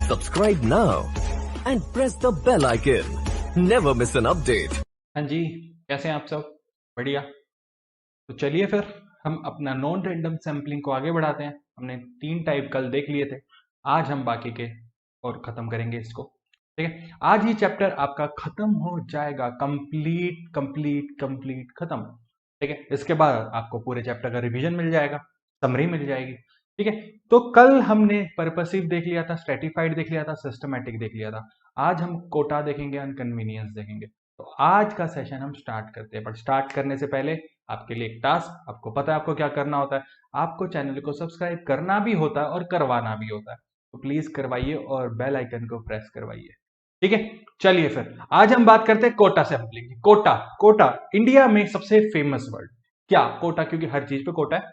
Subscribe now and press the bell icon. Never miss an update. हाँ जी, कैसे हैं आप सब? बढ़िया। तो चलिए फिर हम अपना नॉन रैंडम सैम्पलिंग को आगे बढ़ाते हैं। हमने 3 टाइप कल देख लिए थे, आज हम बाकी के और खत्म करेंगे इसको। ठीक है, आज ये चैप्टर आपका खत्म हो जाएगा, कंप्लीट खत्म। ठीक है, इसके बाद आपको पूरे चैप्टर का रिवीजन मिल जाएगा, समरी मिल जाएगी। ठीक है, तो कल हमने पर्पसिव देख लिया था, स्ट्रेटिफाइड देख लिया था, सिस्टमैटिक देख लिया था। आज हम कोटा देखेंगे, अनकन्वीनियंस देखेंगे। तो आज का सेशन हम स्टार्ट करते हैं, बट स्टार्ट करने से पहले आपके लिए एक टास्क, आपको पता है आपको क्या करना होता है। आपको चैनल को सब्सक्राइब करना भी होता है और करवाना भी होता है, तो प्लीज करवाइए और बेल आइकन को प्रेस करवाइए। ठीक है, चलिए फिर आज हम बात करते हैं कोटा सैंपलिंग की। कोटा इंडिया में सबसे फेमस वर्ड क्या? कोटा, क्योंकि हर चीज पे कोटा है।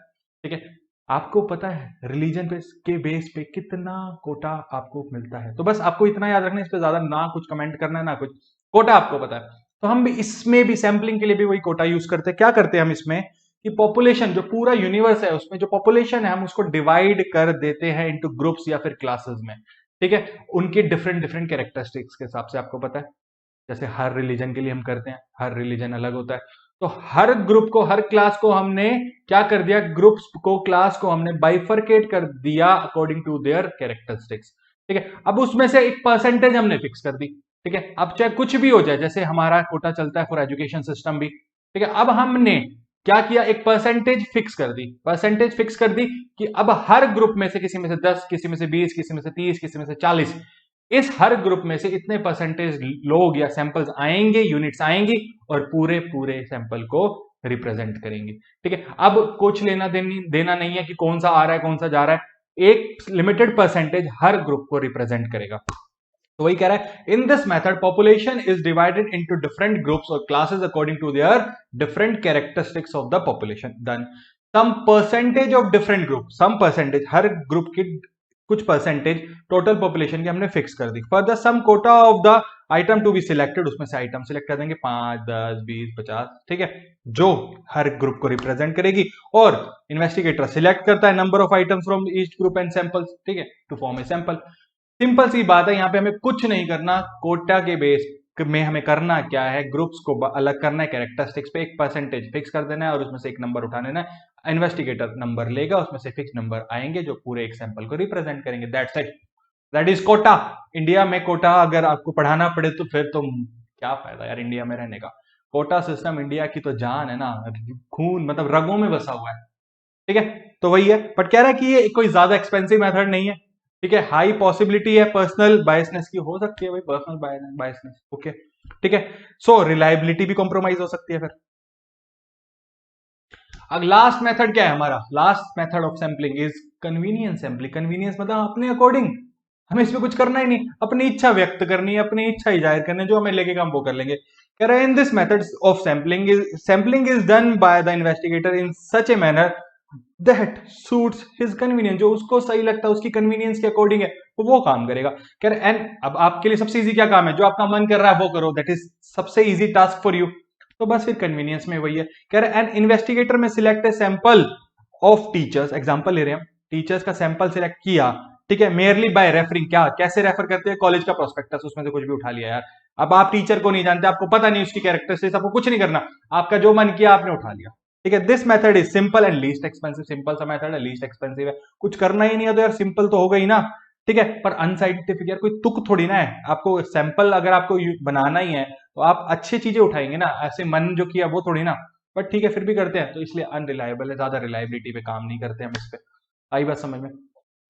ठीक है, आपको पता है रिलीजन पे के बेस पे कितना कोटा आपको मिलता है, तो बस आपको इतना याद रखना है, इस पे ज्यादा ना कुछ कमेंट करना है ना कुछ, कोटा आपको पता है। तो हम भी इसमें भी सैंपलिंग के लिए भी वही कोटा यूज करते हैं। क्या करते हैं हम इसमें कि पॉपुलेशन, जो पूरा यूनिवर्स है उसमें जो पॉपुलेशन है, हम उसको डिवाइड कर देते हैं इनटू ग्रुप्स या फिर क्लासेस में। ठीक है, उनके डिफरेंट कैरेक्टरिस्टिक्स के हिसाब से आपको पता है। जैसे हर रिलीजन के लिए हम करते हैं, हर रिलीजन अलग होता है, तो हर ग्रुप को, हर क्लास को हमने क्या कर दिया, ग्रुप्स को, क्लास को हमने बाइफरकेट कर दिया अकॉर्डिंग टू देयर कैरेक्टरिस्टिक्स। ठीक है, अब उसमें से एक परसेंटेज हमने फिक्स कर दी। ठीक है, अब चाहे कुछ भी हो जाए, जैसे हमारा कोटा चलता है फॉर एजुकेशन सिस्टम भी। ठीक है, अब हमने क्या किया, एक परसेंटेज फिक्स कर दी, कि अब हर ग्रुप में से, किसी में से 10, किसी में से 20, किसी में से 30, किसी में से 40, इस हर ग्रुप में से इतने परसेंटेज लोग या सैंपल्स आएंगे, यूनिट्स आएंगी और पूरे सैंपल को रिप्रेजेंट करेंगे। ठीक है, अब कुछ लेना देना नहीं है कि कौन सा आ रहा है कौन सा जा रहा है, एक लिमिटेड परसेंटेज हर ग्रुप को रिप्रेजेंट करेगा। तो वही कह रहा है, in this method population is divided into different groups और classes according to their different characteristics of the population. Then some percentage of different group, some percentage हर ग्रुप की कुछ परसेंटेज टोटल पॉपुलेशन की हमने फिक्स कर दी। Further some quota of the item to be selected, उसमें से item select कर देंगे 5, 10, 20, 50। ठीक है, जो हर ग्रुप को रिप्रेजेंट करेगी, और इन्वेस्टिगेटर सिलेक्ट करता है number of items from each group and samples. ठीक है, to form a sample. Simple सी बात है, यहाँ पे हमें कुछ नहीं करना, कोटा के बेस में हमें करना क्या है, ग्रुप्स को अलग करना है, कैरेक्टरिस्टिक्स पे एक परसेंटेज फिक्स कर देना है और उसमें से एक नंबर उठा लेना है। इन्वेस्टिगेटर नंबर लेगा, उसमें से फिक्स नंबर आएंगे जो पूरे एक सैंपल को रिप्रेजेंट करेंगे। That's it, that is quota. India में कोटा अगर आपको पढ़ाना पड़े तो फिर तो क्या फायदा यार इंडिया में रहने का। कोटा सिस्टम इंडिया की तो जान है ना, खून मतलब रगों में बसा हुआ है। ठीक है, तो वही है, बट कह रहा है कि ये कोई ज्यादा एक्सपेंसिव मेथड नहीं है। ठीक है, हाई पॉसिबिलिटी है पर्सनल बायसनेस की, हो सकती है भाई पर्सनल बायसनेस। ओके, ठीक है, सो रिलायबिलिटी भी कॉम्प्रोमाइज हो सकती है फिर। अब लास्ट मेथड क्या है हमारा, last method of sampling is convenience sampling. Convenience मतलब अपने अकॉर्डिंग, हमें इसमें कुछ करना ही नहीं, अपनी इच्छा व्यक्त करनी है, अपनी इच्छा ही जाहिर करनी है, जो हमें लगेगा हम वो कर लेंगे। कह रहे हैं इन this method of sampling is done by the investigator in such a manner that suits his convenience, जो उसको सही लगता है, उसकी कन्वीनियंस के अकॉर्डिंग है तो वो काम करेगा। कह रहे एंड अब आपके लिए सबसे इजी क्या काम है, जो आपका मन कर रहा है वो करो, दैट इज सबसे इजी टास्क फॉर यू। तो बस फिर कन्वीनियंस में वही है। कह रहे एन इन्वेस्टिगेटर में select a sample of teachers, example ले रहे हैं हम, टीचर्स का सैंपल सिलेक्ट किया। ठीक है, मेयरली बाय रेफरिंग, क्या कैसे रेफर करते हैं, कॉलेज का प्रोस्पेक्टस, उसमें से कुछ भी उठा लिया यार। अब आप टीचर को नहीं जानते, आपको पता नहीं उसकी कैरेक्टरिस्टिक्स, आपको कुछ नहीं करना, आपका जो मन किया आपने उठा लिया। ठीक है, this method is simple and least expensive. Simple सा मेथड है, लीस्ट एक्सपेंसिव है, कुछ करना ही नहीं है तो यार सिंपल तो होगा ही ना। ठीक है, पर अनसाइंटिफिक यार, कोई तुक थोड़ी ना है। आपको सैंपल अगर आपको बनाना ही है तो आप अच्छी चीजें उठाएंगे ना, ऐसे मन जो किया वो थोड़ी ना। बट ठीक है, फिर भी करते हैं, तो इसलिए अनरिलायबल है, ज्यादा रिलायबिलिटी पे काम नहीं करते हम इस पे। आई बात समझ में?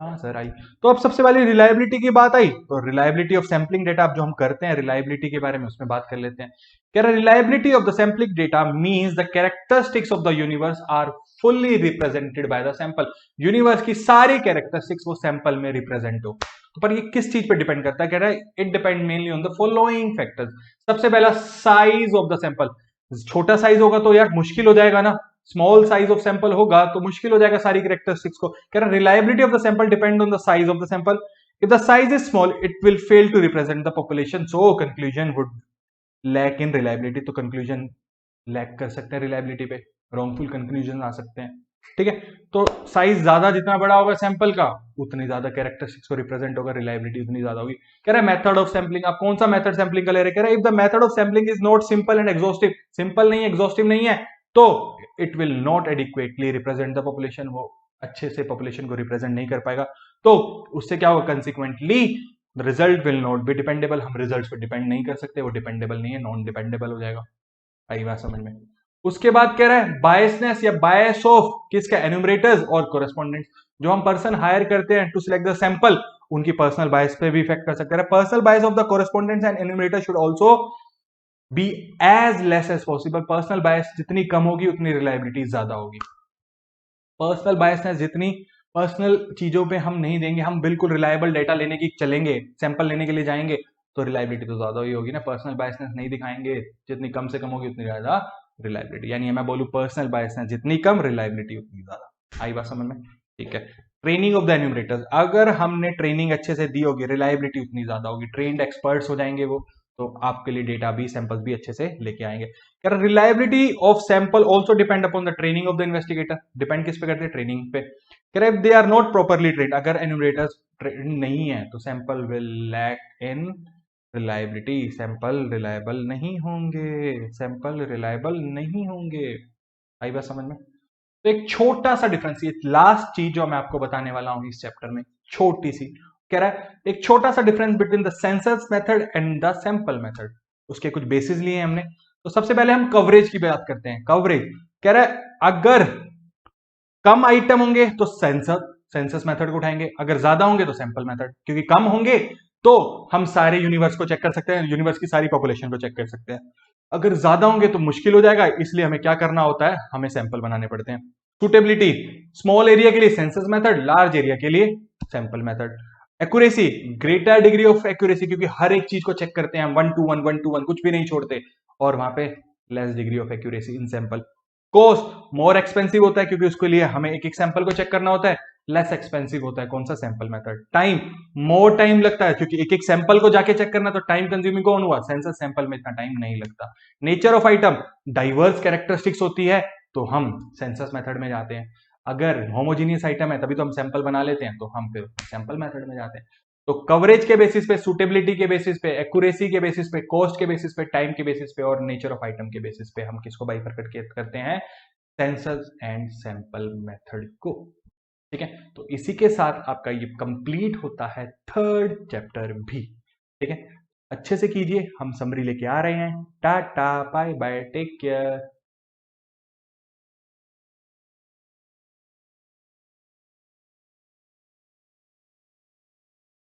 हाँ सर आई। तो अब सबसे पहले रिलायबिलिटी की बात आई, तो रिलायबिलिटी ऑफ सैंपलिंग डेटा अब जो हम करते हैं रिलायबिलिटी के बारे में, उसमें बात कर लेते हैं। कह रहा है reliability of the sampling data means the characteristics of the universe are fully represented by the sample. Universe की सारी कैरेक्टरिस्टिक्स वो सैंपल में रिप्रेजेंट हो। तो पर ये किस चीज पे डिपेंड करता है, कह रहा है it depend mainly on the following factors. सबसे पहला साइज ऑफ द सैंपल, छोटा साइज होगा तो यार मुश्किल हो जाएगा ना, स्मॉल साइज ऑफ सैंपल होगा तो मुश्किल हो जाएगा सारी कैरेक्टरिस्टिक्स को। कह रहा reliability of the sample depend on the size of the sample. If the size is small it will fail to represent the population, so conclusion would lack in reliability. तो कंक्लूजन लैक कर सकते हैं reliability पे, wrongful conclusion आ सकते हैं। ठीक है। तो साइज ज्यादा जितना बड़ा होगा सैंपल का, उतनी ज्यादा कैरेक्टरिस्टिक्स को रिप्रेजेंट होगा, रिलायबिलिटी उतनी ज्यादा होगी। कह रहा है मेथड ऑफ सैंपलिंग, आप कौन सा मेथड सैंपलिंग का ले रहे हैं? कह रहा है if the method of sampling is not simple and exhaustive, simple नहीं है, एग्जॉस्टिव नहीं है, तो it will not adequately represent the population, वो अच्छे से पॉपुलेशन को रिप्रेजेंट नहीं कर पाएगा। तो उससे क्या होगा, consequently result will not be dependable, हम रिजल्ट पर डिपेंड नहीं कर सकते, वो डिपेंडेबल नहीं है, नॉन डिपेंडेबल हो जाएगा। आई बात समझ में? उसके बाद कह रहा है बायसनेस या बायस ऑफ किसका, एन्यूमरेटर्स और कोरेस्पोंडेंट्स। जो हम पर्सन हायर करते हैं टू सिलेक्ट द सैंपल, उनकी पर्सनल बायस पे भी इफेक्ट कर सकता है। Personal bias of the correspondents and enumerator should also be as less as possible. Personal bias जितनी कम होगी उतनी रिलायबिलिटी ज्यादा होगी। पर्सनल बायसनेस जितनी पर्सनल चीजों पे हम नहीं देंगे, हम बिल्कुल रिलायबल डेटा लेने की चलेंगे, सैंपल लेने के लिए जाएंगे, तो रिलायबिलिटी तो ज्यादा ही होगी ना। पर्सनल बायसनेस नहीं दिखाएंगे, जितनी कम से कम होगी उतनी ज्यादा रिलायबिलिटी, यानी मैं बोलूं पर्सनल बायसनेस जितनी कम, रिलायबिलिटी उतनी ज्यादा। आई बात समझ में? ठीक है। ट्रेनिंग ऑफ द एन्यूमरेटर्स, अगर हमने ट्रेनिंग अच्छे से दी होगी, रिलायबिलिटी उतनी ज्यादा होगी, ट्रेन्ड एक्सपर्ट्स हो जाएंगे वो, तो आपके लिए डेटा भी, सैंपल्स भी अच्छे से लेके आएंगे। Reliability of sample also depend upon the training of the investigator, depend किस पे करते हैं, ट्रेनिंग पे। If they are not properly trained, अगर एन्यूमरेटर्स ट्रेन नहीं है तो sample will lack in reliability, sample reliable नहीं होंगे, सैंपल रिलायबल नहीं होंगे। आई बात समझ में? तो एक छोटा सा डिफरेंस, ये लास्ट चीज जो मैं आपको बताने वाला हूं इस चैप्टर में, छोटी सी, कह रहा है एक छोटा सा difference between the census method and the sample method. उसके कुछ बेसिस लिए हमने। तो सबसे पहले हम कवरेज की बात करते हैं। कवरेज कह रहा है अगर कम आइटम होंगे तो सेंसस मेथड को उठाएंगे, अगर ज्यादा होंगे तो सैंपल मेथड, क्योंकि कम होंगे तो हम सारे यूनिवर्स को चेक कर सकते हैं, यूनिवर्स की सारी पॉपुलेशन को चेक कर सकते हैं। अगर ज्यादा होंगे तो मुश्किल हो जाएगा, इसलिए हमें क्या करना होता है, हमें सैंपल बनाने पड़ते हैं। सुटेबिलिटी, स्मॉल एरिया के लिए सेंसस मेथड, लार्ज एरिया के लिए sample method. Accuracy, greater degree of accuracy, क्योंकि हर एक चीज को चेक करते हैं हम, 1 to 1 कुछ भी नहीं छोड़ते, और वहां पे less degree of accuracy in sample. Cost, more expensive होता है क्योंकि उसके लिए हमें एक एक सैंपल को चेक करना होता है, लेस एक्सपेंसिव होता है कौन सा, sample method. Time, more time लगता है क्योंकि एक एक सैंपल को जाके चेक करना, तो टाइम कंज्यूमिंग कौन हुआ, सेंसस सैंपल में इतना टाइम नहीं लगता। Nature of item, diverse characteristics होती है तो हम सेंसस मेथड में जाते हैं। अगर होमोजीनियस आइटम है तभी तो हम सैंपल बना लेते हैं, तो हम फिर सैंपल मेथड में जाते हैं। तो कवरेज के बेसिस पे, सुटेबिलिटी के बेसिस पे, एक्यूरेसी के बेसिस पे, कॉस्ट के बेसिस पे, टाइम के बेसिस पे और नेचर ऑफ आइटम के बेसिस पे हम किसको बाइफरकेट करते हैं, सेंसस एंड सैंपल मेथड को। ठीक है। तो इसी के साथ आपका ये कंप्लीट होता है थर्ड चैप्टर भी। ठीक है, अच्छे से कीजिए, हम समरी लेके आ रहे हैं। Ta-ta, bye bye, take care.